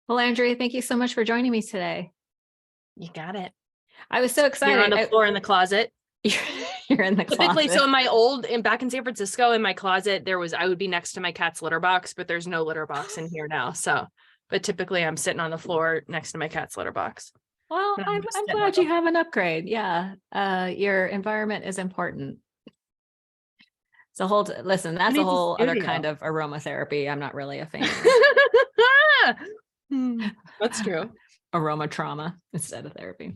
Well, Andrea, thank you so much for joining me today. You got it. I was so excited. You're on the floor in the closet. You're in the Typically, closet. so back in San Francisco, in my closet, I would be next to my cat's litter box, but there's no litter box in here now. But typically I'm sitting on the floor next to my cat's litter box. Well, I'm glad you have an upgrade. Yeah. Your environment is important. Listen, that's a whole other kind of aromatherapy. I'm not really a fan of. That's true. Aroma trauma instead of therapy.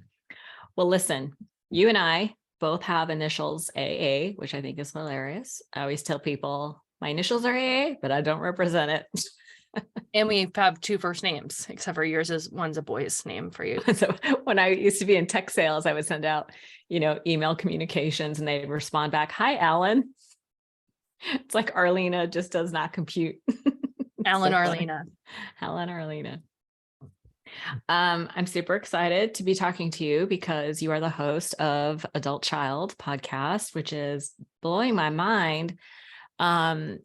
Well, listen, you and I both have initials AA, which I think is hilarious. I always tell people my initials are AA, but I don't represent it. And we have two first names, except for yours one's a boy's name for you. So when I used to be in tech sales, I would send out, email communications and they'd respond back, "Hi, Alan." It's like Arlena just does not compute. Alan, Arlena. Alan, Arlena. I'm super excited to be talking to you because you are the host of Adult Child podcast, which is blowing my mind.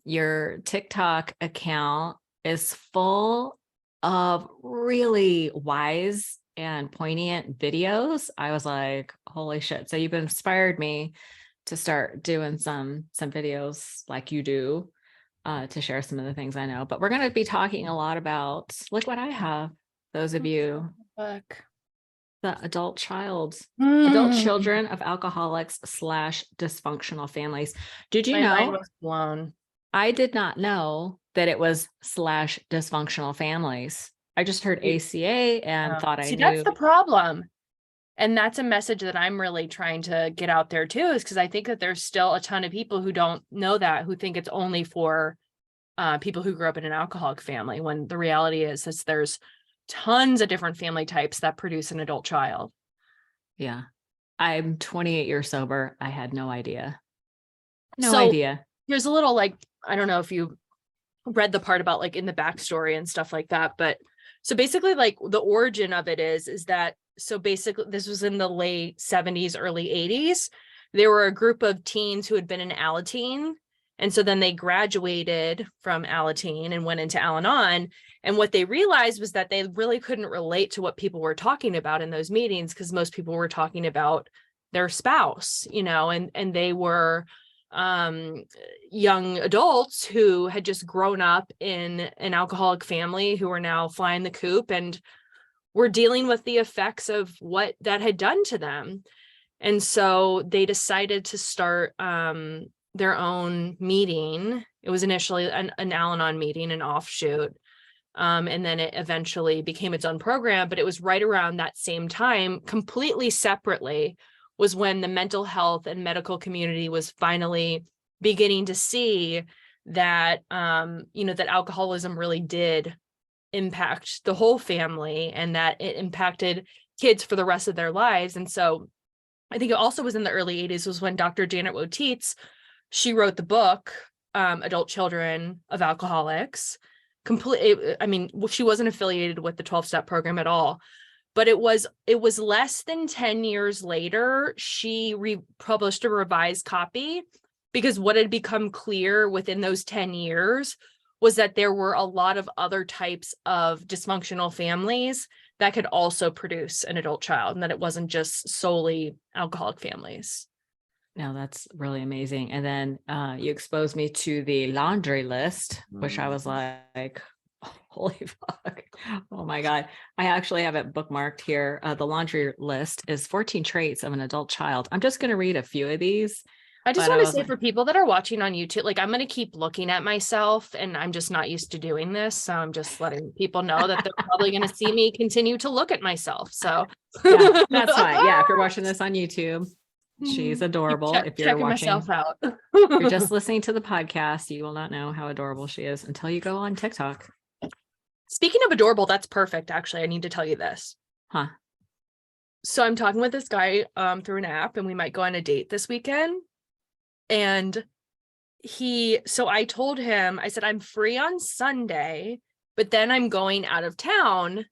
Your TikTok account is full of really wise and poignant videos. I was like, holy shit. So you've inspired me to start doing some videos like you do, to share some of the things I know. But we're going to be talking a lot about, look what I have. Those of you, the adult children of alcoholics / dysfunctional families. Did you know? My mind was blown. I did not know that it was / dysfunctional families. I just heard ACA and thought I knew. That's the problem. And that's a message that I'm really trying to get out there too, is because I think that there's still a ton of people who don't know that, who think it's only for people who grew up in an alcoholic family, when the reality is that there's tons of different family types that produce an adult child. Yeah. I'm 28 years sober. I had no idea. No idea. Here's a little, I don't know if you read the part about in the backstory and stuff like that, but so basically the origin of it is that, so basically this was in the late 70s, early 80s. There were a group of teens who had been in Alateen. And so then they graduated from Alateen and went into Al-Anon. And what they realized was that they really couldn't relate to what people were talking about in those meetings, because most people were talking about their spouse, and they were young adults who had just grown up in an alcoholic family, who were now flying the coop and were dealing with the effects of what that had done to them. And so they decided to start their own meeting. It was initially an Al-Anon meeting, an offshoot. And then it eventually became its own program. But it was right around that same time, completely separately, was when the mental health and medical community was finally beginning to see that, that alcoholism really did impact the whole family, and that it impacted kids for the rest of their lives. And so I think it also was in the early 80s was when Dr. Janet Woteats, she wrote the book, Adult Children of Alcoholics. She wasn't affiliated with the 12-step program at all, but it was less than 10 years later, she published a revised copy, because what had become clear within those 10 years was that there were a lot of other types of dysfunctional families that could also produce an adult child, and that it wasn't just solely alcoholic families. No, that's really amazing. And then you exposed me to the laundry list, which I was like, holy fuck. Oh my God. I actually have it bookmarked here. The laundry list is 14 traits of an adult child. I'm just going to read a few of these. I just want to say, for people that are watching on YouTube, I'm going to keep looking at myself, and I'm just not used to doing this. So I'm just letting people know that they're probably going to see me continue to look at myself. So yeah, that's fine. Yeah. If you're watching this on YouTube, she's adorable. If you're watching myself out, if you're just listening to the podcast, you will not know how adorable she is until you go on TikTok. Speaking of adorable, that's perfect. Actually, I need to tell you this. Huh? So I'm talking with this guy through an app, and we might go on a date this weekend. And I told him, I said, I'm free on Sunday, but then I'm going out of town,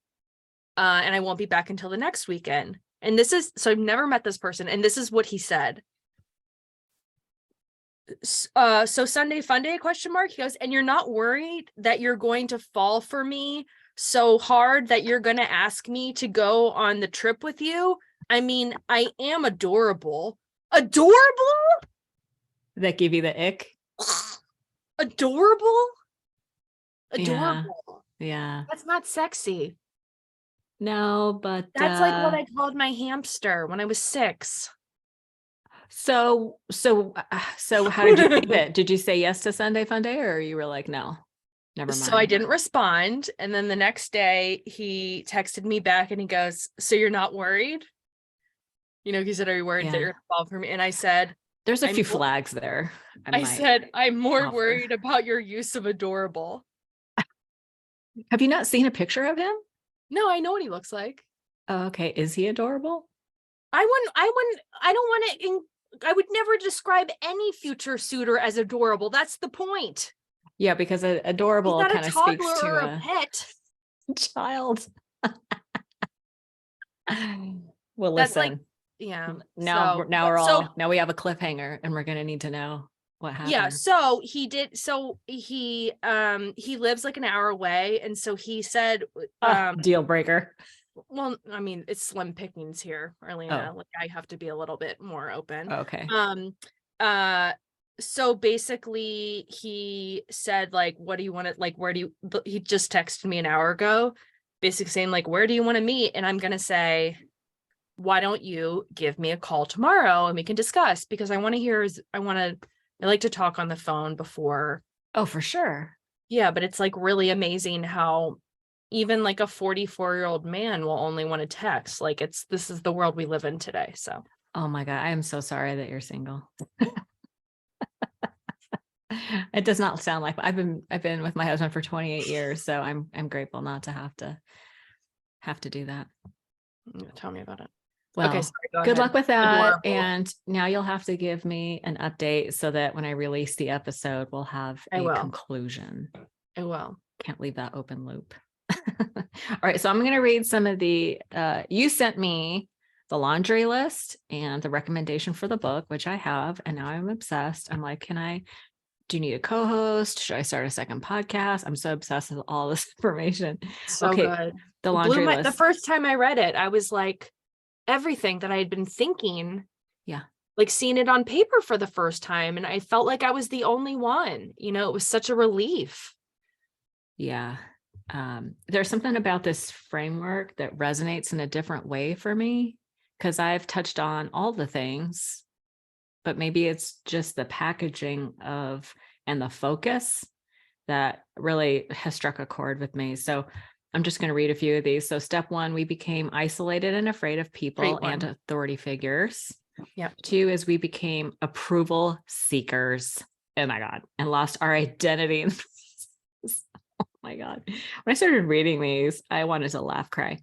and I won't be back until the next weekend. And so I've never met this person. And this is what he said. So Sunday fun day ? He goes, and you're not worried that you're going to fall for me so hard that you're going to ask me to go on the trip with you. I mean, I am adorable. Adorable? That give you the ick? Adorable? Yeah. Adorable. Yeah. That's not sexy. No, but That's like what I called my hamster when I was 6. so how did you leave it? Did you say yes to Sunday Fun Day, or you were like, no, never mind? So I didn't respond. And then the next day he texted me back and he goes, so you're not worried? You know, he said, are you worried that you're gonna fall for me? And I said, there's a I'm few more- flags there. I said, I'm more offer. worried about your use of adorable. Have you not seen a picture of him? No, I know what he looks like. Oh, okay. Is he adorable? I would never describe any future suitor as adorable. That's the point. Yeah, because adorable kind of speaks to or a pet. child. Well, That's listen. Yeah. Now we have a cliffhanger and we're gonna need to know what happened. Yeah. So he lives like an hour away. And so he said deal breaker. Well, I mean, it's slim pickings here, Arlena. Oh. Like I have to be a little bit more open. Okay. So basically he said, like, what do you want to, like, he just texted me an hour ago, basically saying, like, where do you want to meet? And I'm going to say, why don't you give me a call tomorrow and we can discuss, because I like to talk on the phone before. Oh, for sure. Yeah. But it's like really amazing how even like a 44-year-old man will only want to text. Like this is the world we live in today. So, oh my God, I am so sorry that you're single. It does not sound like I've been with my husband for 28 years. So I'm grateful not to have to do that. Tell me about it. Well, okay, sorry, good luck with that. Adorable. And now you'll have to give me an update so that when I release the episode, we'll have a conclusion. I will. Can't leave that open loop. All right. So I'm going to read some of the, you sent me the laundry list and the recommendation for the book, which I have, and now I'm obsessed. I'm like, do you need a co-host? Should I start a second podcast? I'm so obsessed with all this information. So good. The laundry list. The first time I read it, I was like, everything that I had been thinking. Yeah. Like seeing it on paper for the first time. And I felt like I was the only one, it was such a relief. Yeah. There's something about this framework that resonates in a different way for me, because I've touched on all the things, but maybe it's just the packaging and the focus that really has struck a chord with me. So I'm just going to read a few of these. So step 1, we became isolated and afraid of people and authority figures. Yeah. 2 is we became approval seekers. Oh my God. And lost our identity. Oh my God. When I started reading these, I wanted to laugh, cry.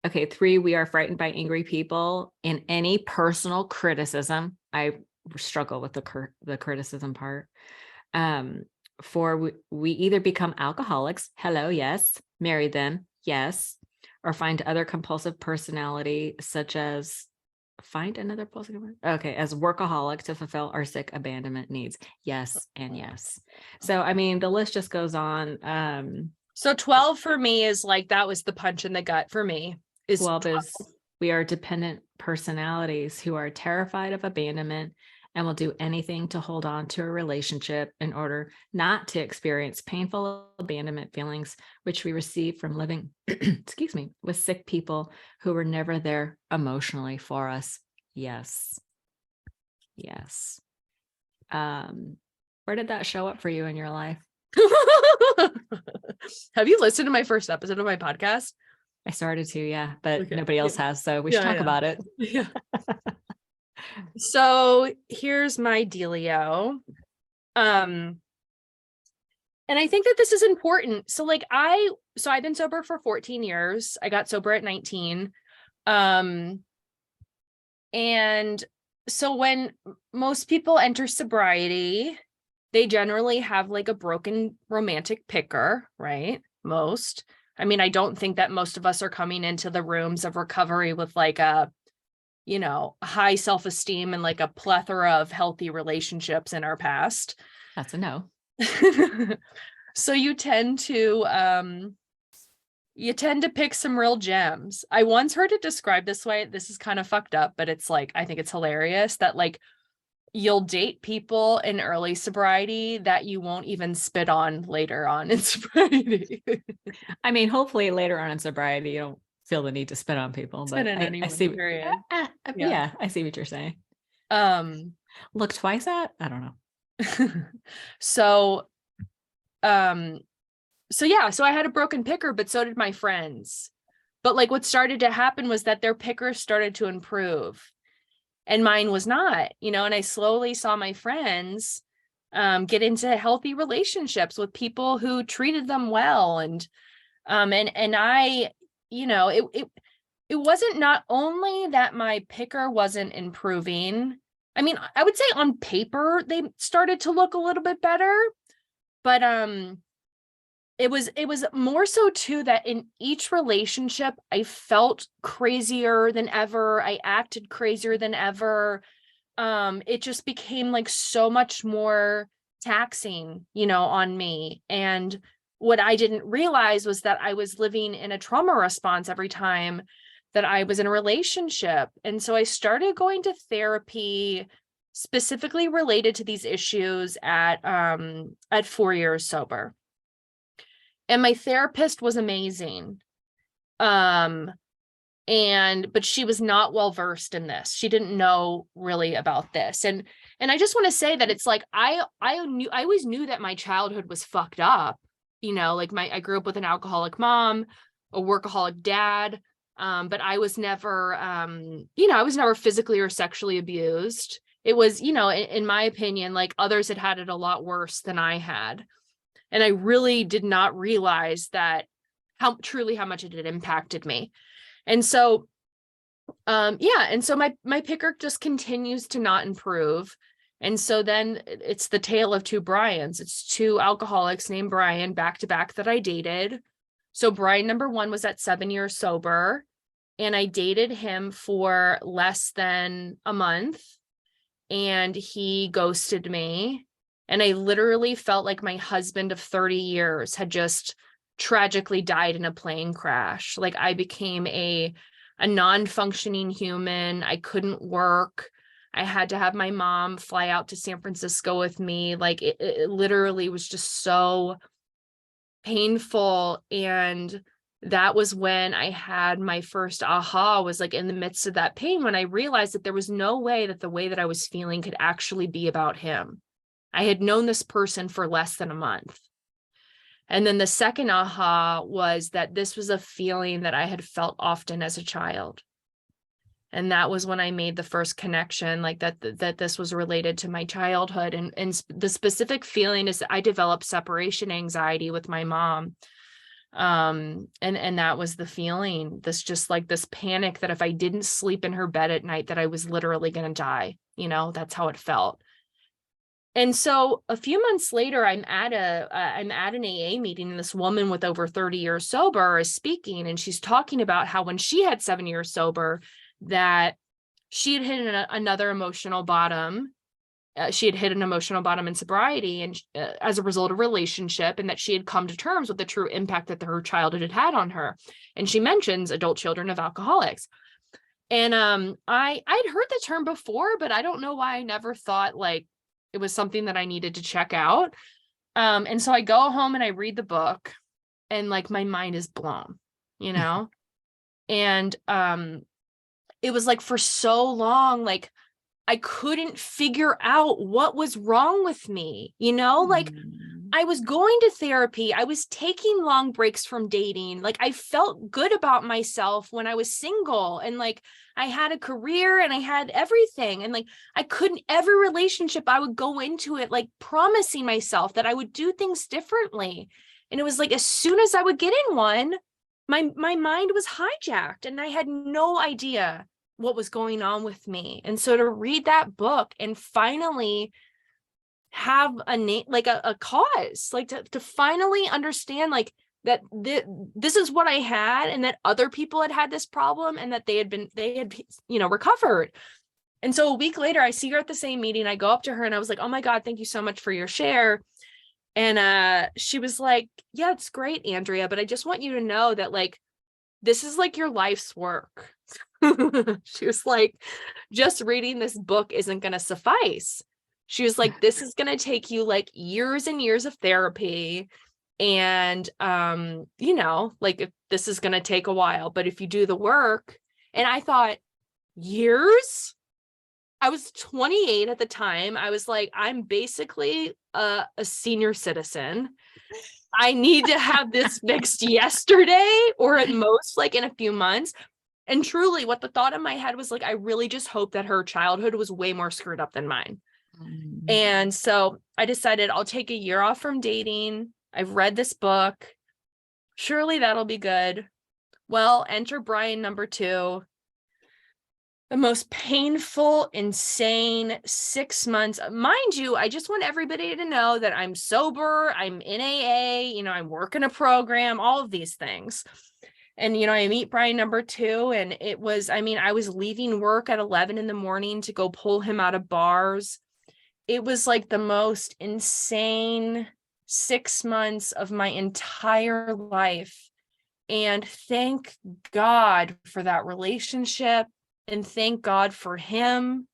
Okay. 3, we are frightened by angry people and any personal criticism. I struggle with the criticism part. 4, we either become alcoholics. Hello. Yes. Marry them. Yes. Or find other compulsive personality, such as find another compulsive. Okay. As workaholic to fulfill our sick abandonment needs. Yes. And yes. So, I mean, the list just goes on. So 12 for me is like, that was the punch in the gut for me. 12 is we are dependent personalities who are terrified of abandonment and will do anything to hold on to a relationship in order not to experience painful abandonment feelings, which we receive from living, with sick people who were never there emotionally for us. Yes. Yes. Where did that show up for you in your life? Have you listened to my first episode of my podcast? I started to, yeah, but nobody else has, so we should talk about it. Yeah. So here's my dealio. And I think that this is important. So like I've been sober for 14 years. I got sober at 19. And so when most people enter sobriety, they generally have like a broken romantic picker, right? Most. I mean, I don't think that most of us are coming into the rooms of recovery with like a high self-esteem and like a plethora of healthy relationships in our past. That's a no. So you tend to you tend to pick some real gems. I once heard it described this way. This is kind of fucked up, but it's like, I think it's hilarious that like you'll date people in early sobriety that you won't even spit on later on in sobriety. I mean, hopefully later on in sobriety, you don't feel the need to spit on people, Spit but in I anyone, see, period. yeah, I see what you're saying. Look twice at? I don't know. So, so I had a broken picker, but so did my friends. But like what started to happen was that their pickers started to improve and mine was not, and I slowly saw my friends get into healthy relationships with people who treated them well. And I, it wasn't not only that my picker wasn't improving. I mean, I would say on paper, they started to look a little bit better, but it was more so too that in each relationship, I felt crazier than ever. I acted crazier than ever. It just became like so much more taxing, on me. And what I didn't realize was that I was living in a trauma response every time that I was in a relationship. And so I started going to therapy specifically related to these issues at 4 years sober. And my therapist was amazing. But she was not well versed in this. She didn't know really about this. And I just want to say that it's like I always knew that my childhood was fucked up. Like I grew up with an alcoholic mom, a workaholic dad. But I was never I was never physically or sexually abused. It was, in my opinion, like others had it a lot worse than I had. And I really did not realize that how much it had impacted me. And so, and so my picker just continues to not improve. And so then it's the tale of two Brians. It's two alcoholics named Brian back to back that I dated. So Brian number 1 was at 7 years sober, and I dated him for less than a month, and he ghosted me. And I literally felt like my husband of 30 years had just tragically died in a plane crash. Like I became a non-functioning human. I couldn't work. I had to have my mom fly out to San Francisco with me. Like it literally was just so painful. And that was when I had my first aha, was like in the midst of that pain, when I realized that there was no way that the way that I was feeling could actually be about him. I had known this person for less than a month. And then the second aha was that this was a feeling that I had felt often as a child. And that was when I made the first connection, like that this was related to my childhood. And the specific feeling is that I developed separation anxiety with my mom. And that was the feeling, this panic that if I didn't sleep in her bed at night, that I was literally going to die. That's how it felt. And so a few months later, I'm at an AA meeting, and this woman with over 30 years sober is speaking, and she's talking about how when she had 7 years sober, that she had hit another emotional bottom. She had hit an emotional bottom in sobriety, and as a result of relationship, and that she had come to terms with the true impact that her childhood had on her. And she mentions adult children of alcoholics. And I'd heard the term before, but I don't know why I never thought like it was something that I needed to check out. And so I go home and I read the book, and like my mind is blown, and it was like for so long, like I couldn't figure out what was wrong with me, like I was going to therapy. I was taking long breaks from dating. Like I felt good about myself when I was single, and like I had a career and I had everything. And like every relationship I would go into it, like promising myself that I would do things differently. And it was like, as soon as I would get in one, my mind was hijacked and I had no idea what was going on with me. And so to read that book and finally have a name, like a cause, like to finally understand like that this is what I had, and that other people had this problem, and that they had recovered. And so a week later, I see her at the same meeting. I go up to her and I was like, oh my God, thank you so much for your share. And she was like, yeah, it's great, Andrea, but I just want you to know that like, this is like your life's work. She was like, just reading this book isn't going to suffice. She was like, this is going to take you like years and years of therapy. And, you know, like if this is going to take a while, but if you do the work, and I thought, years? I was 28 at the time. I was like, I'm basically a senior citizen. I need to have this fixed yesterday, or at most like in a few months. And truly what the thought in my head was like, I really just hope that her childhood was way more screwed up than mine. And so I decided I'll take a year off from dating. I've read this book. Surely that'll be good. Well, enter Brian number 2. The most painful, insane 6 months. Mind you, I just want everybody to know that I'm sober, I'm in AA, you know, I'm working a program, all of these things. And, you know, I meet Brian number 2, and it was, I mean, I was leaving work at 11 in the morning to go pull him out of bars. It was like the most insane 6 months of my entire life. And thank God for that relationship. And thank God for him,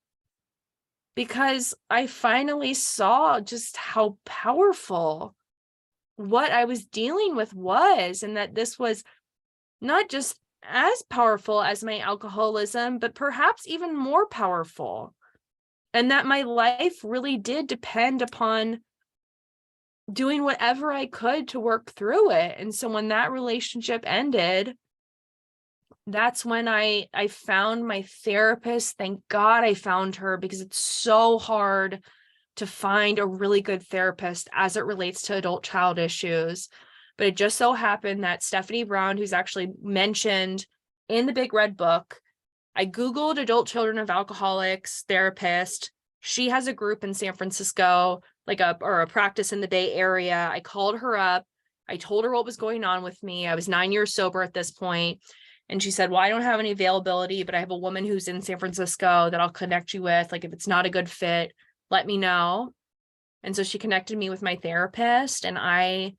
because I finally saw just how powerful what I was dealing with was, and that this was not just as powerful as my alcoholism, but perhaps even more powerful. And that my life really did depend upon doing whatever I could to work through it. And so when that relationship ended, that's when I found my therapist. Thank God I found her, because it's so hard to find a really good therapist as it relates to adult child issues. But it just so happened that Stephanie Brown, who's actually mentioned in the Big Red Book, I Googled adult children of alcoholics therapist. She has a group in San Francisco, like a practice in the Bay Area. I called her up. I told her what was going on with me. I was 9 years sober at this point. And she said, well, I don't have any availability, but I have a woman who's in San Francisco that I'll connect you with. Like, if it's not a good fit, let me know. And so she connected me with my therapist. And I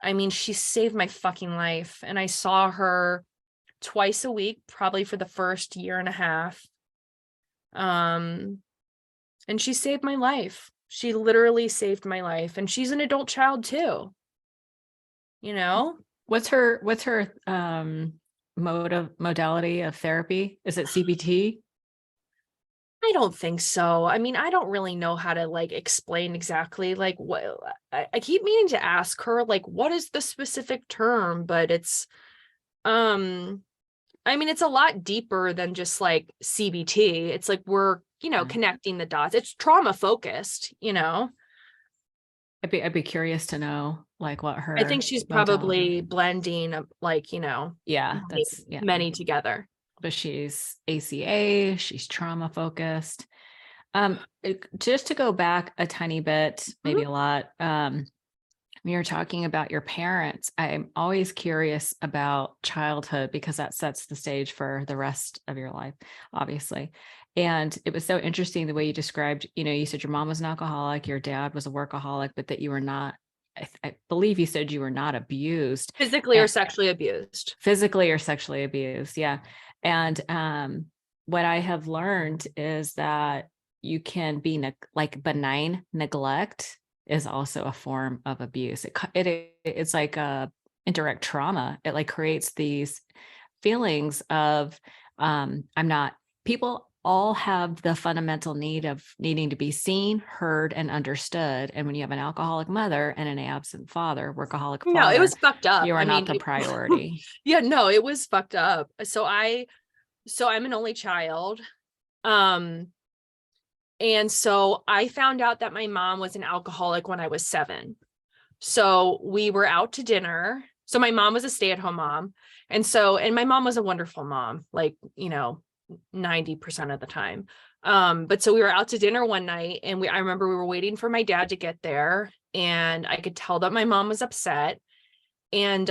mean, she saved my fucking life. And I saw her twice a week, probably for the first year and a half. And she saved my life. She literally saved my life. And she's an adult child too. You know? What's her modality of therapy? Is it CBT? I don't think so. I mean, I don't really know how to like explain exactly like what I keep meaning to ask her, like, what is the specific term? But it's I mean, it's a lot deeper than just like CBT. It's like we're, you know, connecting the dots. It's trauma focused, you know. I'd be curious to know like what her. I think she's probably blending like, you know, many together. But she's ACA, she's trauma focused. Just to go back a tiny bit, maybe a lot, when you're talking about your parents, I'm always curious about childhood, because that sets the stage for the rest of your life, obviously. And it was so interesting the way you described, you know, you said your mom was an alcoholic, your dad was a workaholic, but that you were not, I believe you said you were not abused. Physically or sexually abused. Physically or sexually abused, yeah. And what I have learned is that you can be like benign neglect is also a form of abuse. It's like a indirect trauma. It like creates these feelings of people all have the fundamental need of needing to be seen, heard, and understood. And when you have an alcoholic mother and an absent father, workaholic father, no, it was fucked up. You are not the priority. Yeah, no, it was fucked up. So I'm an only child. And so I found out that my mom was an alcoholic when I was 7. So we were out to dinner. So my mom was a stay-at-home mom. And my mom was a wonderful mom, like, you know, 90% of the time. But so we were out to dinner one night, and I remember we were waiting for my dad to get there, and I could tell that my mom was upset. And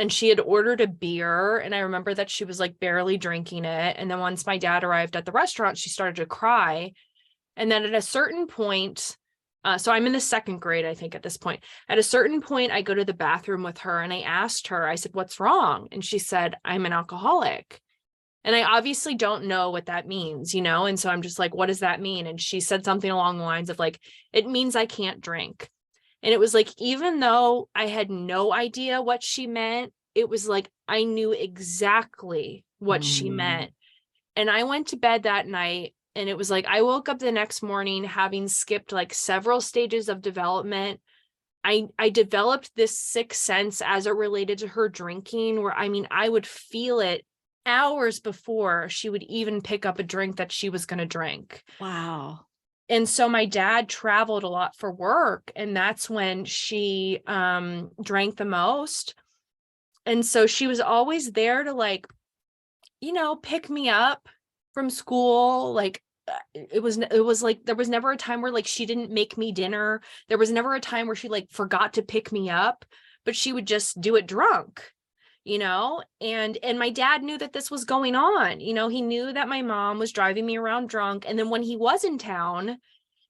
she had ordered a beer, and I remember that she was like barely drinking it. And then once my dad arrived at the restaurant, she started to cry. And then at a certain point, So I'm in the second grade, I think, at this point. At a certain point, I go to the bathroom with her and I asked her, I said, what's wrong? And she said, I'm an alcoholic. And I obviously don't know what that means, And so I'm just like, what does that mean? And she said something along the lines of like, it means I can't drink. And it was like, even though I had no idea what she meant, it was like, I knew exactly what she meant. And I went to bed that night, and it was like, I woke up the next morning having skipped like several stages of development. I developed this sixth sense as it related to her drinking, where, I would feel it hours before she would even pick up a drink that she was going to drink. Wow. And so my dad traveled a lot for work, and that's when she drank the most. And so she was always there to like, pick me up from school. Like it was like, there was never a time where like she didn't make me dinner. There was never a time where she like forgot to pick me up, but she would just do it drunk, and my dad knew that this was going on. He knew that my mom was driving me around drunk. And then when he was in town,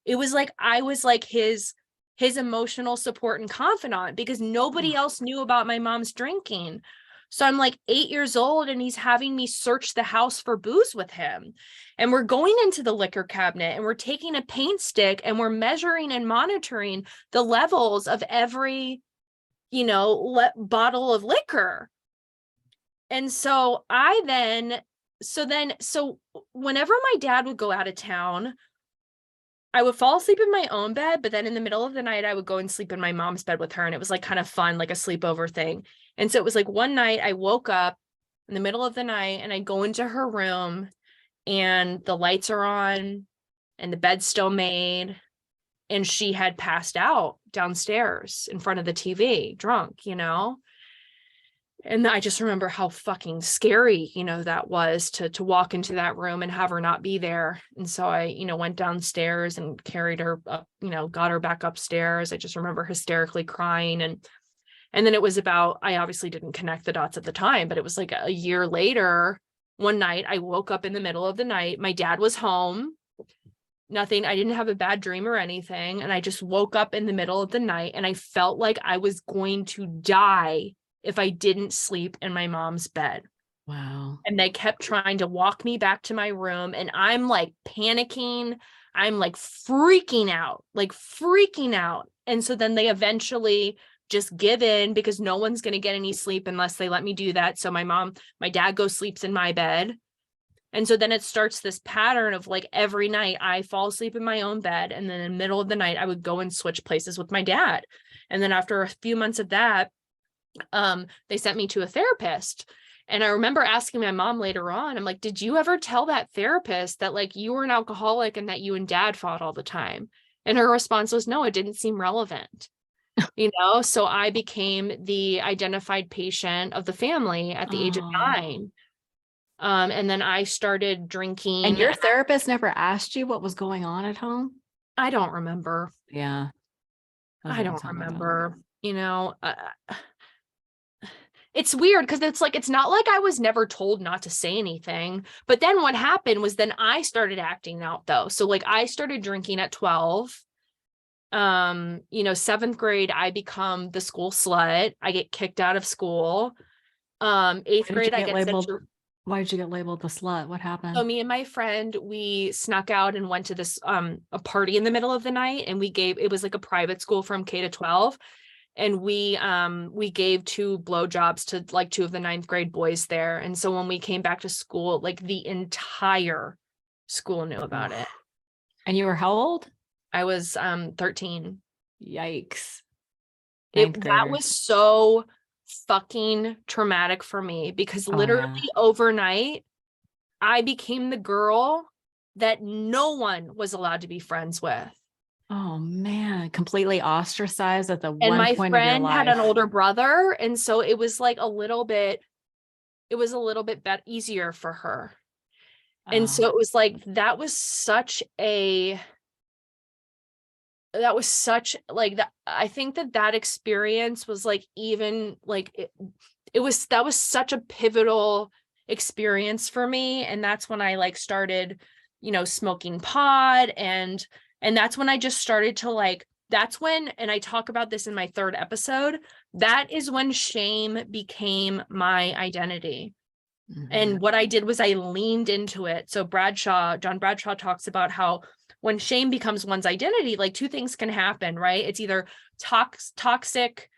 it was like, I was like his emotional support and confidant, because nobody else knew about my mom's drinking. So I'm like 8 years old, and he's having me search the house for booze with him. And we're going into the liquor cabinet, and we're taking a paint stick, and we're measuring and monitoring the levels of every, bottle of liquor. And so whenever my dad would go out of town, I would fall asleep in my own bed, but then in the middle of the night, I would go and sleep in my mom's bed with her. And it was like kind of fun, like a sleepover thing. And so it was like one night I woke up in the middle of the night, and I go into her room, and the lights are on and the bed's still made. And she had passed out downstairs in front of the TV, drunk, And I just remember how fucking scary, that was to walk into that room and have her not be there. And so I, went downstairs and carried her up, got her back upstairs. I just remember hysterically crying. And then it was about, I obviously didn't connect the dots at the time, but it was like a year later, one night I woke up in the middle of the night. My dad was home. Nothing. I didn't have a bad dream or anything. And I just woke up in the middle of the night, and I felt like I was going to die if I didn't sleep in my mom's bed. Wow. And they kept trying to walk me back to my room, and I'm like panicking. I'm like freaking out. And so then they eventually just give in, because no one's going to get any sleep unless they let me do that. So my dad goes sleeps in my bed. And so then it starts this pattern of like every night I fall asleep in my own bed. And then in the middle of the night, I would go and switch places with my dad. And then after a few months of that, they sent me to a therapist. And I remember asking my mom later on, I'm like, did you ever tell that therapist that like you were an alcoholic and that you and dad fought all the time? And her response was, no, it didn't seem relevant. So I became the identified patient of the family at the age of 9. And then I started drinking. And your therapist never asked you what was going on at home? I don't remember. Yeah. I don't remember, it's weird, because it's like, it's not like I was never told not to say anything. But then what happened was then I started acting out though. So like I started drinking at 12. 7th grade, I become the school slut. I get kicked out of school. 8th grade, I get labeled. Why did you get labeled the slut? What happened? So me and my friend, we snuck out and went to this a party in the middle of the night, and it was like a private school from K to 12. And we gave 2 blowjobs to like 2 of the 9th grade boys there. And so when we came back to school, like the entire school knew about it. And you were how old? I was 13. Yikes. That was so fucking traumatic for me, because literally overnight I became the girl that no one was allowed to be friends with. Oh man, completely ostracized at the one and my point of your friend life. had an older brother, and so it was like a little bit easier for her. And so it was like, that was such like that. I think that experience was like, even like that was such a pivotal experience for me. And that's when I like started, smoking pot and And that's when I just started to like, that's when, and I talk about this in my 3rd episode, that is when shame became my identity. And what I did was I leaned into it. So John Bradshaw talks about how when shame becomes one's identity, like 2 things can happen, right? It's either toxic,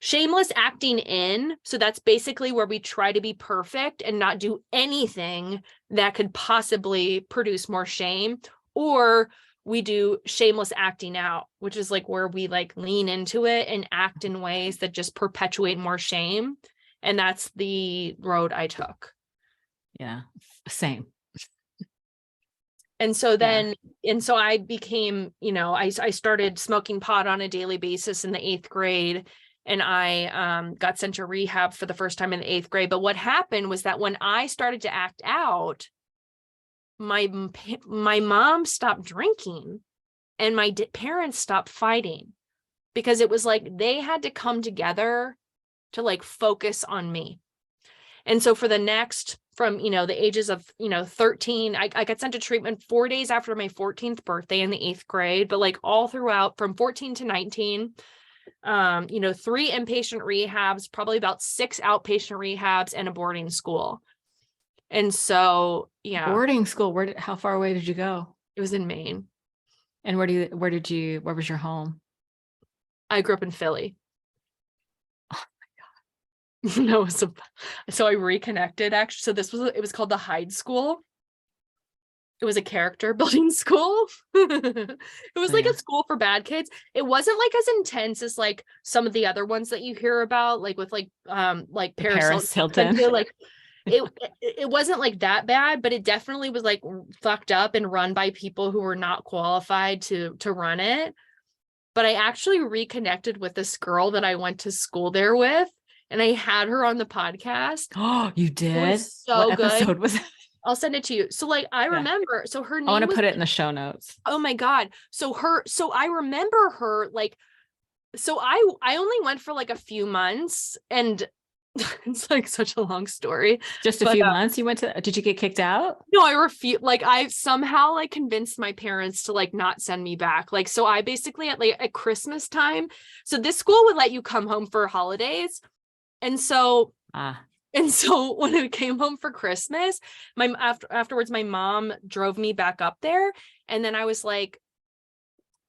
shameless acting in. So that's basically where we try to be perfect and not do anything that could possibly produce more shame, or we do shameless acting out, which is like where we like lean into it and act in ways that just perpetuate more shame. And that's the road I took. Yeah, same. And so then, and so I became, I started smoking pot on a daily basis in the 8th grade, and I got sent to rehab for the first time in the 8th grade. But what happened was that when I started to act out, my mom stopped drinking and my parents stopped fighting, because it was like they had to come together to like focus on me. And so for the next, from, the ages of, 13, I got sent to treatment 4 days after my 14th birthday in the 8th grade, but like all throughout from 14 to 19, 3 inpatient rehabs, probably about 6 outpatient rehabs, and a boarding school. And so, yeah. Boarding school, how far away did you go? It was in Maine. And where was your home? I grew up in Philly. No, so I reconnected actually. So it was called the Hyde School. It was a character building school. It was like a school for bad kids. It wasn't like as intense as like some of the other ones that you hear about, like with like Paris Hilton. Like it wasn't like that bad, but it definitely was like fucked up and run by people who were not qualified to run it. But I actually reconnected with this girl that I went to school there with. And I had her on the podcast. Oh, you did? It was so what good. Episode was it? I'll send it to you. So like, I remember, so her name I want to put it in the show notes. Oh my God. So I remember her like, so I only went for like a few months, and it's like such a long story. Just a few months you went to, did you get kicked out? No, I refused. Like I somehow like convinced my parents to like not send me back. Like, so I basically at Christmas time, so this school would let you come home for holidays. And so when I came home for Christmas, afterwards, my mom drove me back up there. And then I was like,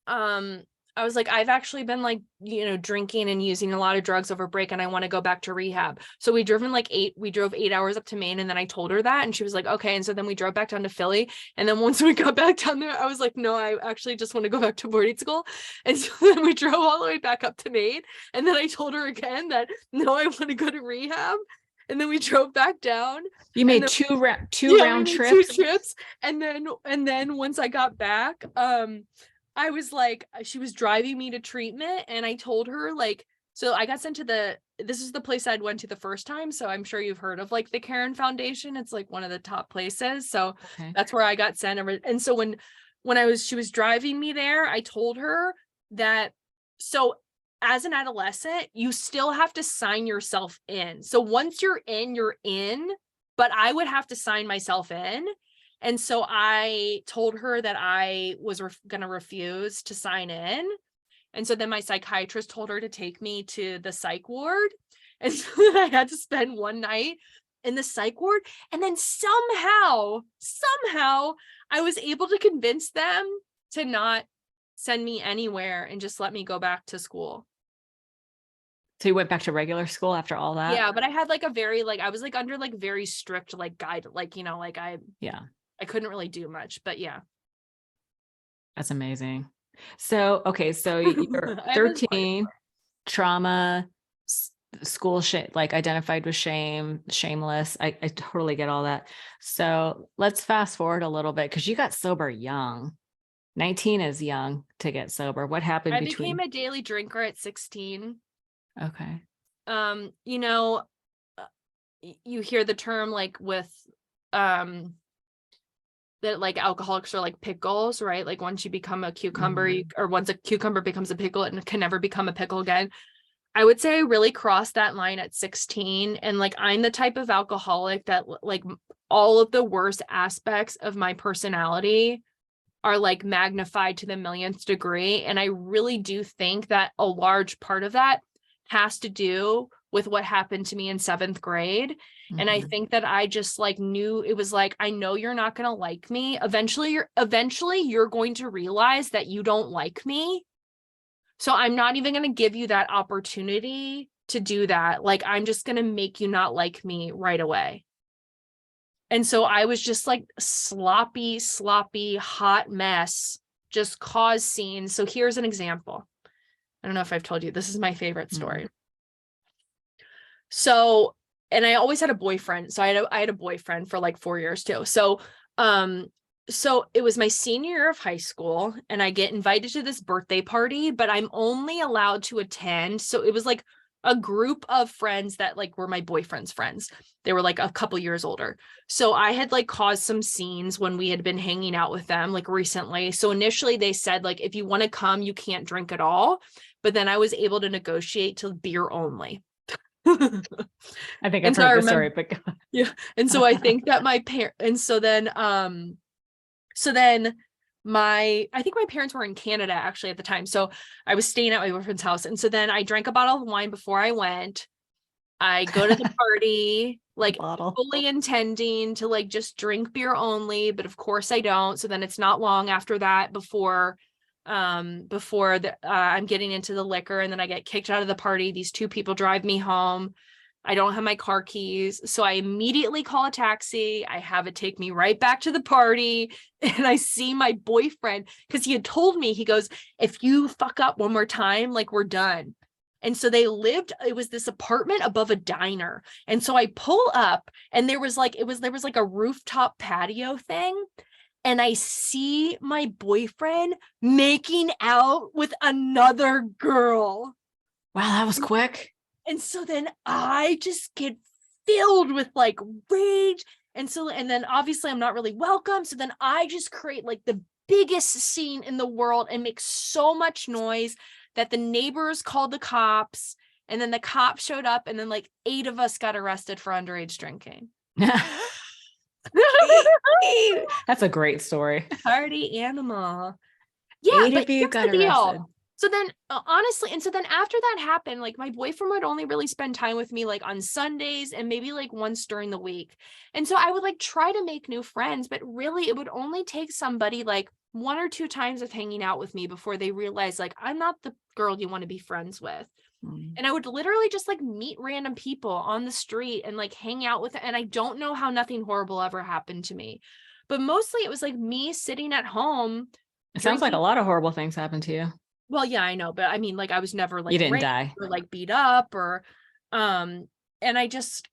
I've actually been like, drinking and using a lot of drugs over break, and I want to go back to rehab. So we drove 8 hours up to Maine, and then I told her that, and she was like, okay. And so then we drove back down to Philly. And then once we got back down there, I was like, no, I actually just want to go back to boarding school. And so then we drove all the way back up to Maine. And then I told her again that, no, I want to go to rehab. And then we drove back down. You made two round trips. 2 trips. And then once I got back, I was like, she was driving me to treatment, and I told her like, so I got sent to this is the place I'd went to the first time. So I'm sure you've heard of like the Karen Foundation. It's like one of the top places. So that's where I got sent. And so when she was driving me there, I told her that, so as an adolescent, you still have to sign yourself in. So once you're in, but I would have to sign myself in. And so I told her that I was going to refuse to sign in. And so then my psychiatrist told her to take me to the psych ward. And so then I had to spend one night in the psych ward. And then somehow I was able to convince them to not send me anywhere and just let me go back to school. So you went back to regular school after all that? Yeah, but I had like a very, like, I was like under like very strict like guide, like, like I couldn't really do much, but yeah. That's amazing. So, okay. So you're 13, trauma, school shit, like identified with shame, shameless. I totally get all that. So let's fast forward a little bit, because you got sober young. 19 is young to get sober. What happened became a daily drinker at 16. Okay. You hear the term like with that like alcoholics are like pickles, right? Like once you become a cucumber, or once a cucumber becomes a pickle, it can never become a pickle again. I would say I really crossed that line at 16. And like, I'm the type of alcoholic that like all of the worst aspects of my personality are like magnified to the millionth degree. And I really do think that a large part of that has to do with what happened to me in 7th grade. And I think that I just like knew it was like, I know you're not going to like me. Eventually you're going to realize that you don't like me. So I'm not even going to give you that opportunity to do that. Like, I'm just going to make you not like me right away. And so I was just like sloppy, hot mess, just cause scenes. So here's an example. I don't know if I've told you, this is my favorite story. So, and I always had a boyfriend. So I had a boyfriend for like 4 years too. So it was my senior year of high school and I get invited to this birthday party, but I'm only allowed to attend. So it was like a group of friends that like were my boyfriend's friends. They were like a couple years older. So I had like caused some scenes when we had been hanging out with them like recently. So initially they said like, if you want to come, you can't drink at all. But then I was able to negotiate to beer only. I think I've heard the story, but yeah. And so I think that my parents, and so then I think my parents were in Canada actually at the time. So I was staying at my boyfriend's house. And so then I drank a bottle of wine before I went. I go to the party, like fully intending to like just drink beer only, but of course I don't. So then it's not long after that before I'm getting into the liquor, and then I get kicked out of the party. These 2 people drive me home. I don't have my car keys. So I immediately call a taxi. I have it take me right back to the party. And I see my boyfriend because he had told me, he goes, if you fuck up one more time, like we're done. And so it was this apartment above a diner. And so I pull up and there was like a rooftop patio thing. And I see my boyfriend making out with another girl. Wow, that was quick. And so then I just get filled with like rage. And then obviously I'm not really welcome. So then I just create like the biggest scene in the world and make so much noise that the neighbors called the cops. And then the cops showed up and then like 8 of us got arrested for underage drinking. That's a great story. Party animal. Yeah, 8 of you got arrested. So then honestly, and so then after that happened, like my boyfriend would only really spend time with me like on Sundays and maybe like once during the week. And so I would like try to make new friends, but really it would only take somebody like 1 or 2 times of hanging out with me before they realize like I'm not the girl you want to be friends with. And I would literally just like meet random people on the street and like hang out with it. And I don't know how nothing horrible ever happened to me, but mostly it was like me sitting at home. It sounds like a lot of horrible things happened to you. Well, yeah, I know, but I mean, like I was never like you didn't die or like beat up or, and I just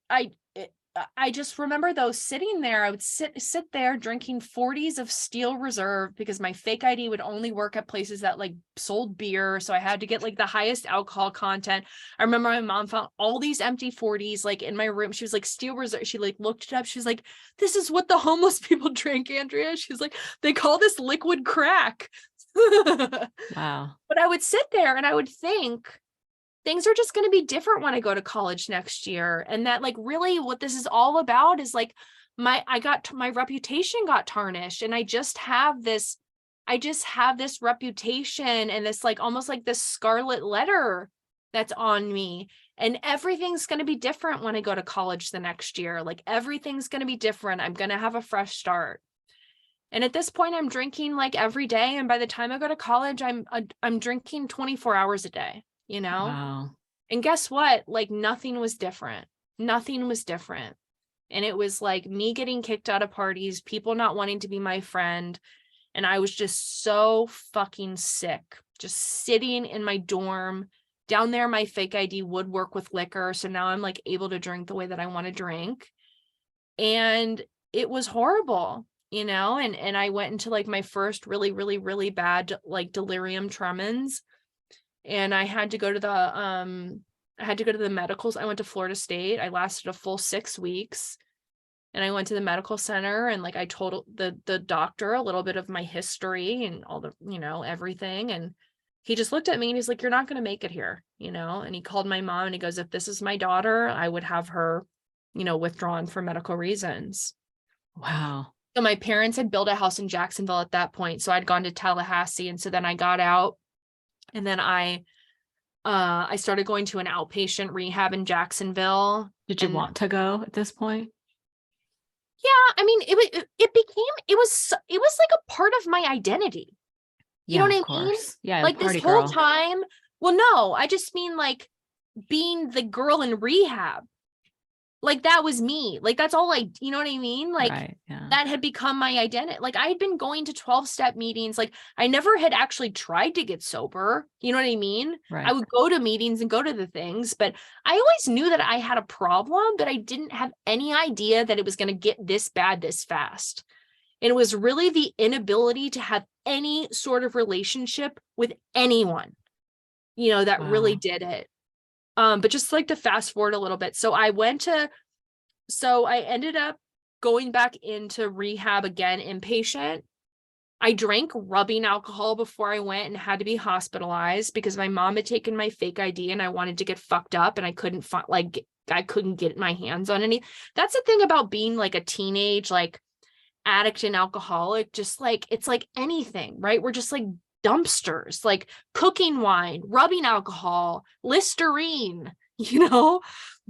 remember though sitting there, I would sit there drinking 40s of Steel Reserve because my fake ID would only work at places that like sold beer. So I had to get like the highest alcohol content. I remember my mom found all these empty 40s like in my room. She was like, Steel Reserve. She like looked it up. She was like, this is what the homeless people drink, Andrea. She's like, they call this liquid crack. Wow. But I would sit there and I would think, things are just going to be different when I go to college next year. And that like really what this is all about is like my reputation got tarnished. And I just have this reputation and this like almost like this scarlet letter that's on me. And everything's going to be different when I go to college the next year. Like everything's going to be different. I'm going to have a fresh start. And at this point I'm drinking like every day. And by the time I go to college, I'm drinking 24 hours a day. You know? Wow. And guess what? Like nothing was different. Nothing was different. And it was like me getting kicked out of parties, people not wanting to be my friend. And I was just so fucking sick, just sitting in my dorm down there. My fake ID would work with liquor. So now I'm like able to drink the way that I want to drink. And it was horrible, you know? And I went into like my first really, really, really bad, like delirium tremens. And I had to go to the medicals. I went to Florida State. I lasted a full 6 weeks and I went to the medical center and like I told the doctor a little bit of my history and all the, you know, everything. And he just looked at me and he's like, you're not going to make it here, you know? And he called my mom and he goes, if this is my daughter, I would have her, you know, withdrawn for medical reasons. Wow. So my parents had built a house in Jacksonville at that point. So I'd gone to Tallahassee. And so then I got out, and then I started going to an outpatient rehab in Jacksonville. Did you want to go at this point? Yeah, I mean, it was like a part of my identity. You know what I mean? Yeah, Like this party whole girl. time. Well, no, I just mean like being the girl in rehab. Like that was me. Like that's all you know what I mean? Like Right, yeah. that had become my identity. Like I had been going to 12-step meetings. Like I never had actually tried to get sober. You know what I mean? Right. I would go to meetings and go to the things, but I always knew that I had a problem, but I didn't have any idea that it was going to get this bad this fast. And it was really the inability to have any sort of relationship with anyone, you know, that really did it. But just like to fast forward a little bit. So I ended up going back into rehab again, inpatient. I drank rubbing alcohol before I went and had to be hospitalized because my mom had taken my fake ID and I wanted to get fucked up and I couldn't find, like, I couldn't get my hands on any. That's the thing about being like a teenage, like addict and alcoholic, just like, it's like anything, right? We're just like dumpsters, like cooking wine, rubbing alcohol, Listerine, you know,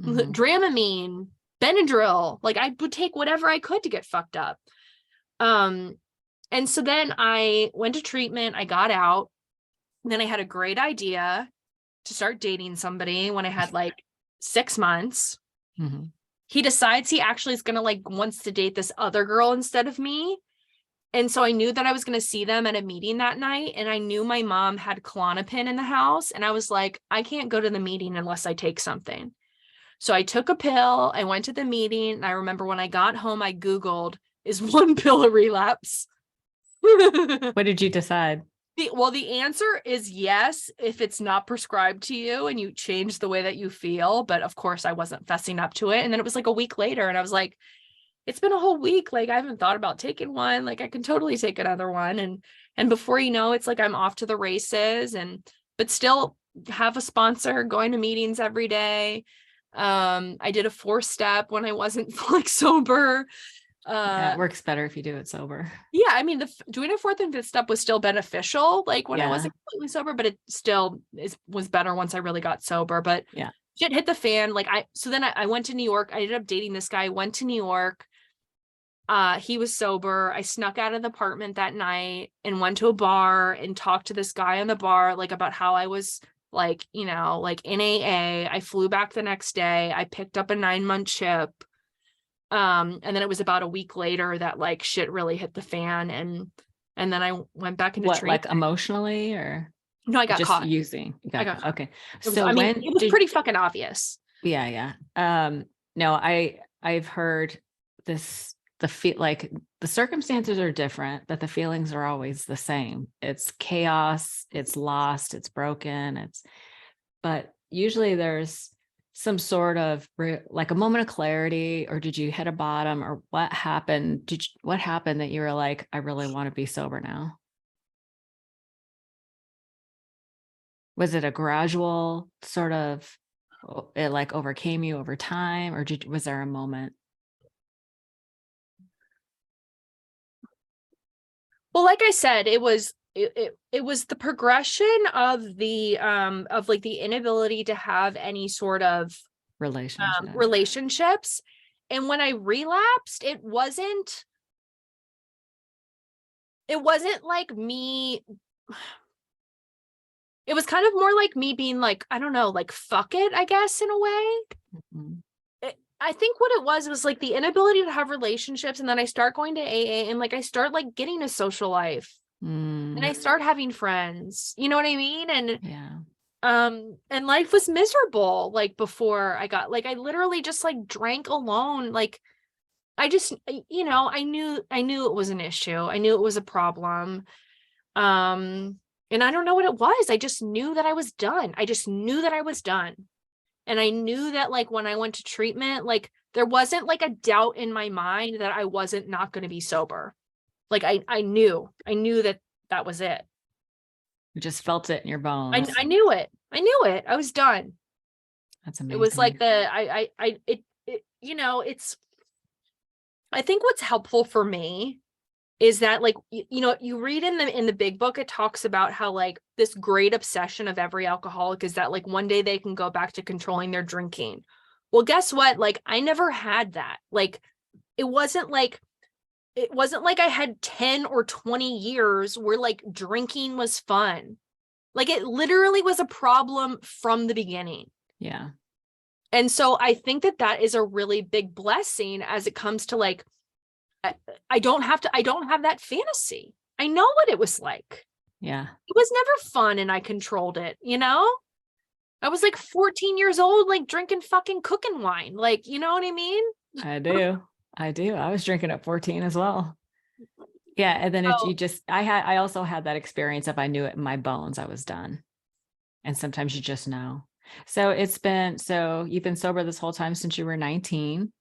Dramamine, Benadryl. Like I would take whatever I could to get fucked up. And so then I went to treatment, I got out, and then I had a great idea to start dating somebody when I had like 6 months. He decides he actually is going to like wants to date this other girl instead of me. And so I knew that I was going to see them at a meeting that night. And I knew my mom had Klonopin in the house. And I was like, I can't go to the meeting unless I take something. So I took a pill. I went to the meeting. And I remember when I got home, I Googled, is one pill a relapse? What did you decide? The answer is yes, if it's not prescribed to you and you change the way that you feel. But of course, I wasn't fessing up to it. And then it was like a week later. And I was like, it's been a whole week. Like I haven't thought about taking one. Like I can totally take another one. And before you know, it's like I'm off to the races but still have a sponsor, going to meetings every day. I did a 4-step when I wasn't like sober. Yeah, it works better if you do it sober. Yeah, I mean, doing a 4th and 5th step was still beneficial, like when I wasn't completely sober, but it still was better once I really got sober. But yeah, shit hit the fan. Like so then I went to New York. I ended up dating this guy. Went to New York. He was sober. I snuck out of the apartment that night and went to a bar and talked to this guy in the bar, like about how I was like, you know, like in AA. I flew back the next day. I picked up a 9-month chip. And then it was about a week later that like shit really hit the fan. And then I went back into treatment. Like emotionally or? No, I got just caught. You got caught. Okay. So it was pretty fucking obvious. Yeah. No, I've heard this, like the circumstances are different, but the feelings are always the same. It's chaos, it's lost, it's broken, but usually there's some sort of like a moment of clarity, or did you hit a bottom, or what happened? What happened that you were like, I really want to be sober now? Was it a gradual sort of, it like overcame you over time, or was there a moment? Well, like I said, it was the progression of like the inability to have any sort of relationships. And when I relapsed, it wasn't like me. It was kind of more like me being like, I don't know, like, fuck it, I guess, in a way. I think what it was like the inability to have relationships. And then I start going to AA and like, I start like getting a social life and I start having friends, you know what I mean? And life was miserable. Like before I got, like, I literally just like drank alone. Like I just, you know, I knew it was an issue. I knew it was a problem. And I don't know what it was. I just knew that I was done. And I knew that like when I went to treatment, like there wasn't like a doubt in my mind that I wasn't not going to be sober. Like I knew that was it. You just felt it in your bones. I knew it. I was done. That's amazing. It was like you know, it's I think what's helpful for me is that, like, you know, you read in the big book, it talks about how like this great obsession of every alcoholic is that like one day they can go back to controlling their drinking. Well, guess what? Like, I never had that. Like, it wasn't like I had 10 or 20 years where like drinking was fun. Like, it literally was a problem from the beginning. Yeah. And so I think that is a really big blessing as it comes to like, I don't have that fantasy. I know what it was like. Yeah. It was never fun and I controlled it, you know? I was like 14 years old, like drinking fucking cooking wine. Like, you know what I mean? I do. I was drinking at 14 as well. Yeah. And then if So, you just, I also had that experience of I knew it in my bones, I was done. And sometimes you just know. So you've been sober this whole time since you were 19.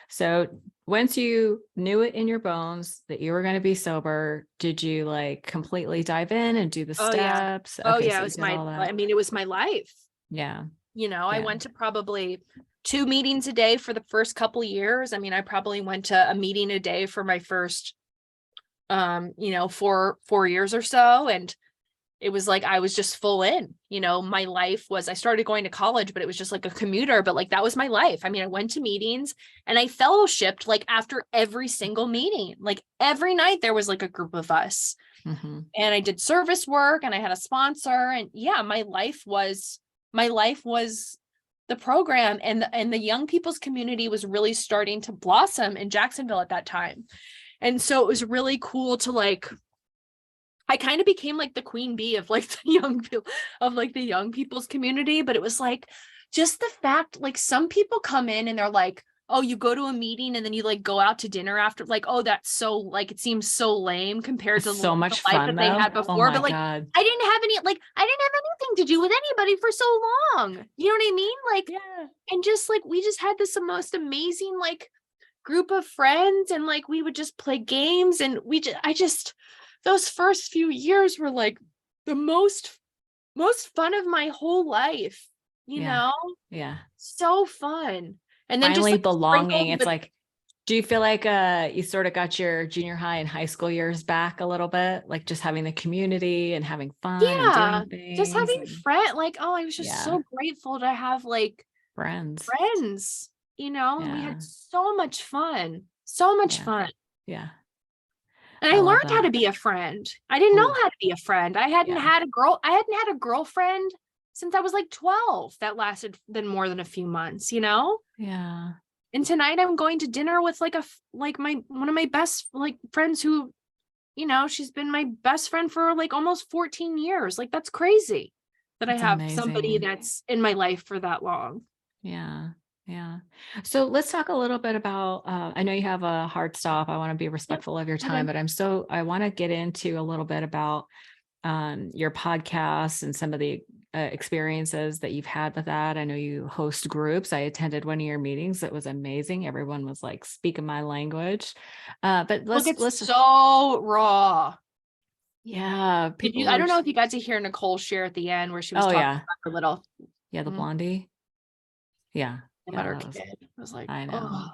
So once you knew it in your bones that you were going to be sober, did you like completely dive in and do the oh yeah. steps? Oh Okay. yeah. So It you was did all that. it was my life. Yeah. You know, I Yeah. went to probably 2 meetings a day for the first couple of years. I mean, I probably went to a meeting a day for my first, you know, 4 years or so. And it was like, I was just full in, you know, my life was, I started going to college, but it was just like a commuter, but like, that was my life. I mean, I went to meetings and I fellowshipped like after every single meeting, like every night there was like a group of us Mm-hmm. and I did service work and I had a sponsor and yeah, my life was the program and the young people's community was really starting to blossom in Jacksonville at that time. And so it was really cool to like, I kind of became like the queen bee of like the young people's community, but it was like just the fact like some people come in and they're like, oh, you go to a meeting and then you like go out to dinner after, like, oh, that's so like it seems so lame compared to So the much life fun that they though. had Oh before. my But like God. I didn't have anything to do with anybody for so long. You know what I mean? Like, Yeah. and just like we just had this most amazing like group of friends and like we would just play games and I just those first few years were like the most fun of my whole life, you Yeah. know? Yeah. So fun. And then just Finally like belonging. sprinkled It's with like, do you feel like you sort of got your junior high and high school years back a little bit? Like just having the community and having fun and yeah, doing just things having and like oh, I was just yeah, so grateful to have like friends. friends, you know, and we Yeah. had so much fun. So much Yeah. fun. Yeah. And I I love learned how that. to be a friend. I didn't know Oh, how to be a friend. I hadn't yeah. had a girlfriend since I was like 12 that lasted then more than a few months, you know? Yeah. And tonight I'm going to dinner with like my one of my best like friends who, you know, she's been my best friend for like almost 14 years. Like that's crazy that I It's have somebody amazing. that's in my life for that long. Yeah. Yeah. So let's talk a little bit about, I know you have a hard stop. I want to be Yep. respectful of your Okay. time, but I want to get into a little bit about your podcast and some of the experiences that you've had with that. I know you host groups. I attended one of your meetings. It was amazing. Everyone was like speaking my language. But Look, it's let's, so raw. yeah, people I were, don't know if you got to hear Nicole share at the end where she was oh talking yeah. about her little Yeah. The mm, blondie. Yeah. about Yeah. her That was, kid. I was like, I know. oh,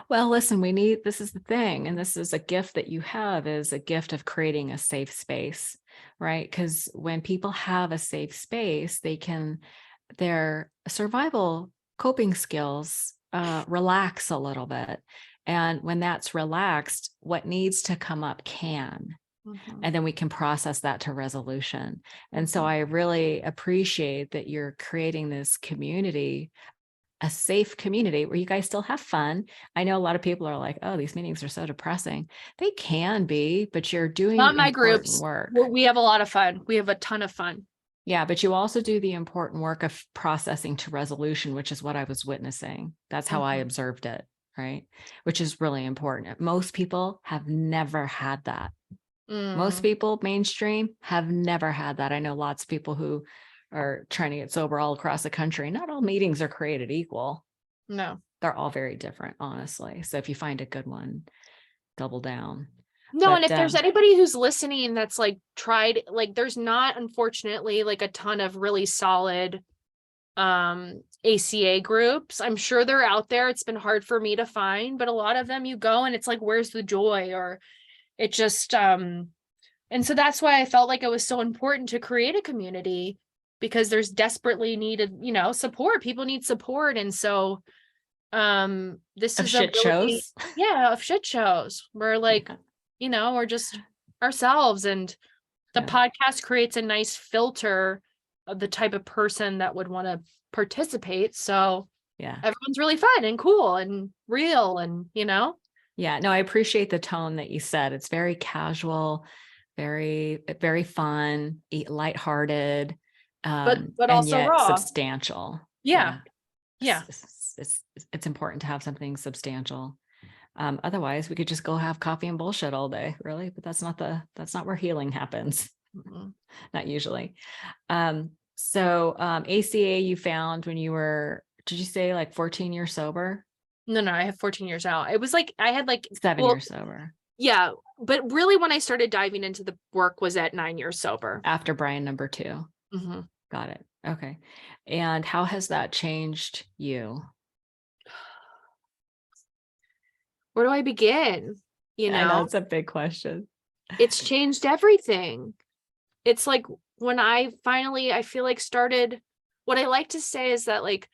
Well, listen, this is the thing, and this is a gift that you have is a gift of creating a safe space, right? Because when people have a safe space, their survival coping skills relax a little bit. And when that's relaxed, what needs to come up can. mhm, And then we can process that to resolution. And so mhm. I really appreciate that you're creating this community, a safe community where you guys still have fun. I know a lot of people are like, oh, these meetings are so depressing. They can be, but you're doing Not my important groups. work. We have a lot of fun. We have a ton of fun. Yeah, but you also do the important work of processing to resolution, which is what I was witnessing. That's how I Mhm, observed it, right? Which is really important. Most people have never had that. Most mm, people, mainstream, have never had that. I know lots of people who are trying to get sober all across the country. Not all meetings are created equal. no. They're all very different, honestly. So if you find a good one, double down. No, and But if there's anybody who's listening that's like tried, like there's not unfortunately like a ton of really solid ACA groups. I'm sure they're out there. It's been hard for me to find, but a lot of them you go and it's like, where's the joy? Or it just, and so that's why I felt like it was so important to create a community, because there's desperately needed, support. People need support. And so, this Of is a shit really, shows. of shit shows. We're like, we're just ourselves. And the Yeah. podcast creates a nice filter of the type of person that would want to participate. So Yeah. everyone's really fun and cool and real and, Yeah. No, I appreciate the tone that you said. It's very casual, very, very fun, lighthearted, but and also yet raw. substantial. Yeah. Yeah. It's important to have something substantial. Otherwise we could just go have coffee and bullshit all day, really, but that's not where healing happens. Mm-hmm. Not usually. So ACA you found when you were, did you say like 14 years sober? No, I have 14 years out. It was like, I had like 7 years sober. Yeah. But really when I started diving into the work was at 9 years sober. After Brian number 2. Mm-hmm. Got it. Okay. And how has that changed you? Where do I begin? I know it's a big question. It's changed everything. It's like when I feel like started, what I like to say is that like,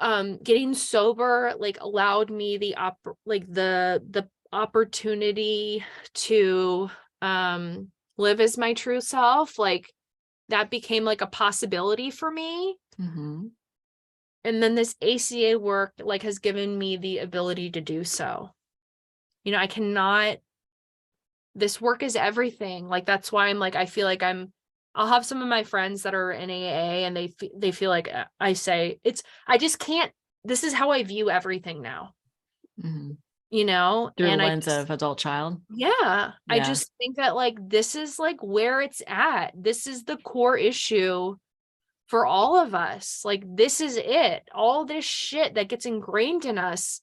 getting sober, like allowed me the opportunity to, live as my true self. Like that became like a possibility for me. Mm-hmm. And then this ACA work like has given me the ability to do so. I cannot, this work is everything. Like, that's why I'm like, I feel like I'll have some of my friends that are in AA and they feel like I say I just can't, this is how I view everything now, Mm-hmm. Through and the lens of adult child. Yeah. I just think that like, this is like where it's at. This is the core issue for all of us. Like, this is it. All this shit that gets ingrained in us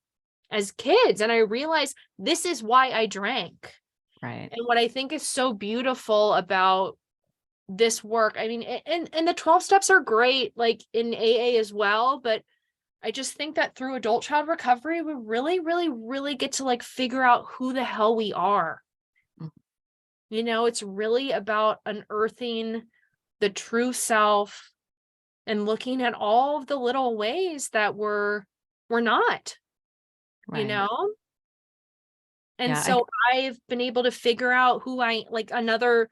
as kids. And I realized this is why I drank. Right. And what I think is so beautiful about this work, I mean, and the 12 steps are great, like in AA as well, but I just think that through adult child recovery, we really, really, really get to like figure out who the hell we are. Mm-hmm. It's really about unearthing the true self and looking at all of the little ways that we're not, Right. And so I've been able to figure out who another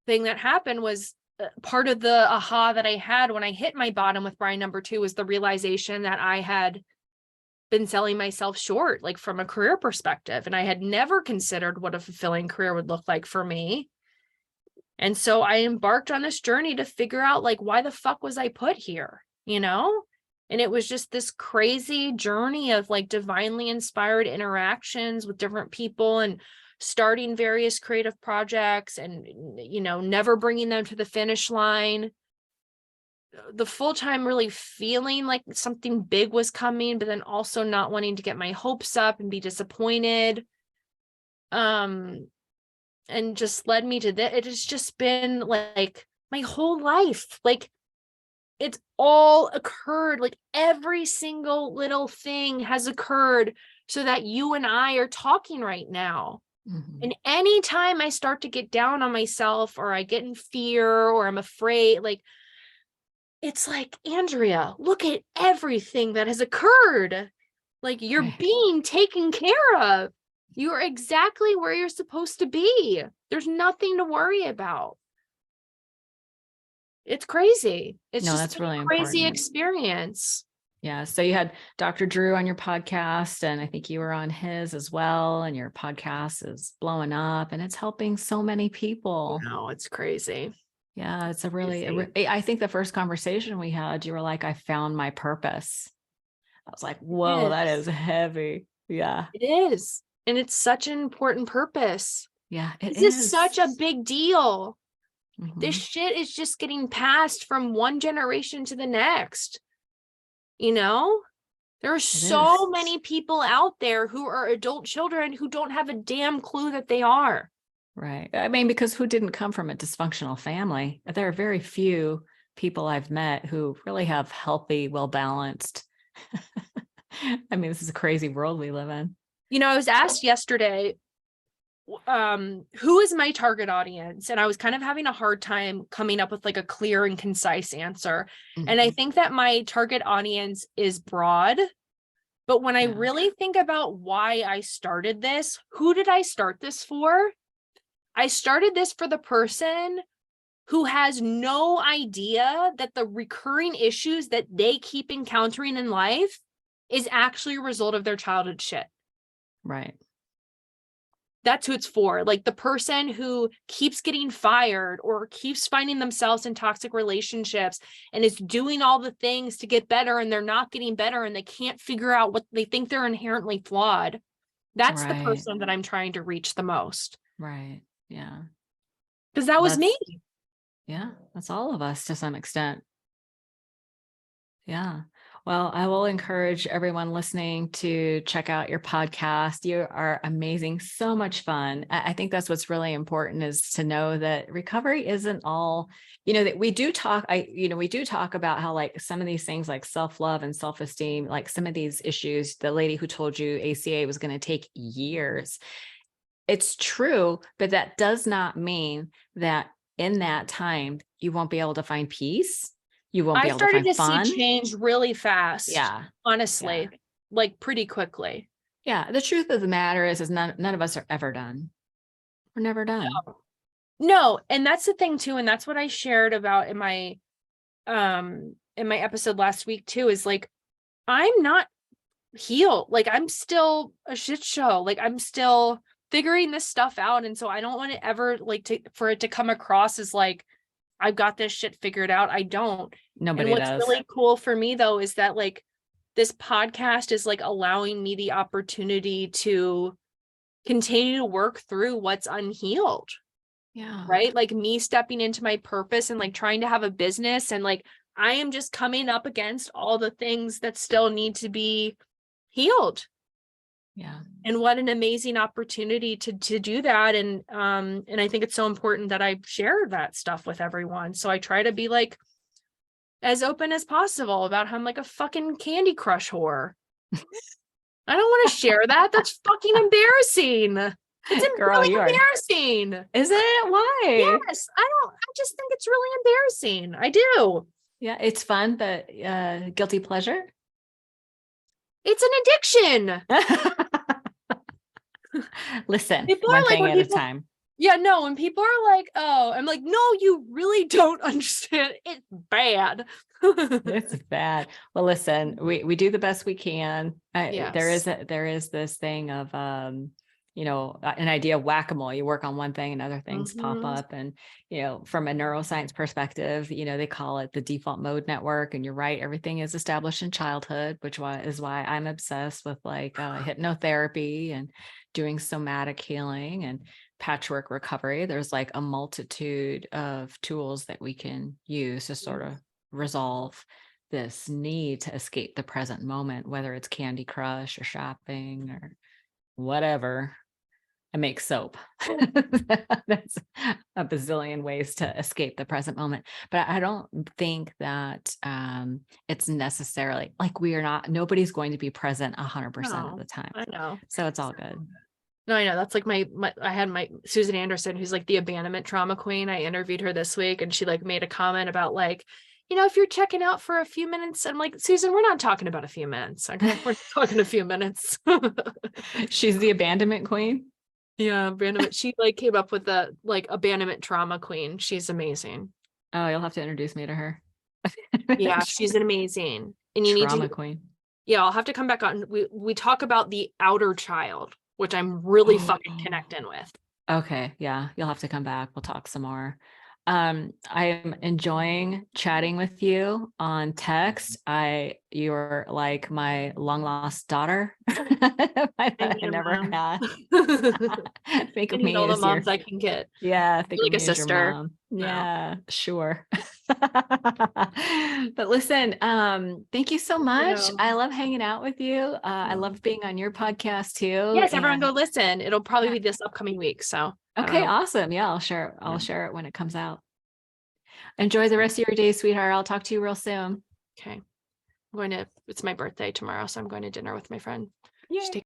thing that happened was part of the aha that I had when I hit my bottom with Brian number 2 was the realization that I had been selling myself short, like from a career perspective. And I had never considered what a fulfilling career would look like for me. And so I embarked on this journey to figure out like, why the fuck was I put here? And it was just this crazy journey of like divinely inspired interactions with different people and starting various creative projects and, never bringing them to the finish line. The full time really feeling like something big was coming, but then also not wanting to get my hopes up and be disappointed. And just led me to this. It has just been like my whole life. Like, it's all occurred, like every single little thing has occurred so that you and I are talking right now. Mm-hmm. And anytime I start to get down on myself or I get in fear or I'm afraid, like, it's like, Andrea, look at everything that has occurred. Like, you're being taken care of. You're exactly where you're supposed to be. There's nothing to worry about. It's crazy. It's just that's really a crazy important experience. Yeah. So you had Dr. Drew on your podcast, and I think you were on his as well. And your podcast is blowing up and it's helping so many people. No, it's crazy. Yeah. It's I think the first conversation we had, you were like, I found my purpose. I was like, whoa, that is heavy. Yeah. It is. And it's such an important purpose. Yeah. This is such a big deal. Mm-hmm. This shit is just getting passed from one generation to the next. There are so many people out there who are adult children who don't have a damn clue that they are. Right. I mean, because who didn't come from a dysfunctional family? There are very few people I've met who really have healthy, well-balanced. I mean, this is a crazy world we live in. I was asked yesterday, who is my target audience? And I was kind of having a hard time coming up with like a clear and concise answer. And I think that my target audience is broad. But when I really think about why I started this, who did I start this for? I started this for the person who has no idea that the recurring issues that they keep encountering in life is actually a result of their childhood shit. Right. That's who it's for. Like the person who keeps getting fired or keeps finding themselves in toxic relationships and is doing all the things to get better, and they're not getting better, and they can't figure out what they think they're inherently flawed. That's the person that I'm trying to reach the most. Right. Yeah. Because that was me. Yeah. That's all of us to some extent. Yeah. Well, I will encourage everyone listening to check out your podcast. You are amazing. So much fun. I think that's what's really important, is to know that recovery isn't all, that we do talk, we do talk about how like some of these things like self-love and self-esteem, like some of these issues, the lady who told you ACA was going to take years. It's true, but that does not mean that in that time, you won't be able to find peace. You won't be able to find fun. I started to see change really fast. Yeah. Honestly, like pretty quickly. Yeah. The truth of the matter is none of us are ever done. We're never done. No. And that's the thing too. And that's what I shared about in my episode last week too, is like, I'm not healed. Like I'm still a shit show. Like I'm still figuring this stuff out. And so I don't want it ever for it to come across as like, I've got this shit figured out. I don't. Nobody does. And what's really cool for me though, is that like this podcast is like allowing me the opportunity to continue to work through what's unhealed. Yeah. Right. Like me stepping into my purpose and like trying to have a business, and like, I am just coming up against all the things that still need to be healed. Yeah. And what an amazing opportunity to do that. And I think it's so important that I share that stuff with everyone. So I try to be like as open as possible about how I'm like a fucking Candy Crush whore. I don't want to share that. That's fucking embarrassing. It's really embarrassing. Is it? Why? Yes. I just think it's really embarrassing. I do. Yeah. It's fun, but guilty pleasure. It's an addiction. Listen, one thing at a time. Yeah, no, when people are like, oh, I'm like, no, you really don't understand. It's bad. It's bad. Well, listen, we do the best we can. Yes. There is this thing of, an idea of whack-a-mole. You work on one thing and other things pop up. And, from a neuroscience perspective, they call it the default mode network. And you're right. Everything is established in childhood, which is why I'm obsessed with like hypnotherapy and doing somatic healing and patchwork recovery. There's like a multitude of tools that we can use to sort of resolve this need to escape the present moment, whether it's Candy Crush or shopping or whatever. I make soap. That's a bazillion ways to escape the present moment. But I don't think that it's necessarily like nobody's going to be present 100% of the time. I know. So it's all good. No, I know. That's like I had my Susan Anderson, who's like the abandonment trauma queen. I interviewed her this week, and she like made a comment about like, if you're checking out for a few minutes, I'm like, Susan, we're not talking about a few minutes. Okay, we're talking a few minutes. She's the abandonment queen. Yeah, abandonment. She like came up with the like abandonment trauma queen. She's amazing. Oh, you'll have to introduce me to her. Yeah, she's amazing. And you trauma need to queen. Yeah, I'll have to come back on. We talk about the outer child, which I'm really fucking connecting with. Okay. Yeah. You'll have to come back. We'll talk some more. I'm enjoying chatting with you on text. You're like my long lost daughter. I never had. Think of me all the as moms I can get. Yeah. Think like of me a sister. As your mom. No. Yeah, sure. But listen, thank you so much. I love hanging out with you. I love being on your podcast too. Yes, everyone go listen. It'll probably be this upcoming week. So okay, awesome. Yeah, I'll share it when it comes out. Enjoy the rest of your day, sweetheart. I'll talk to you real soon. Okay. It's my birthday tomorrow, so I'm going to dinner with my friend. Yay. Just take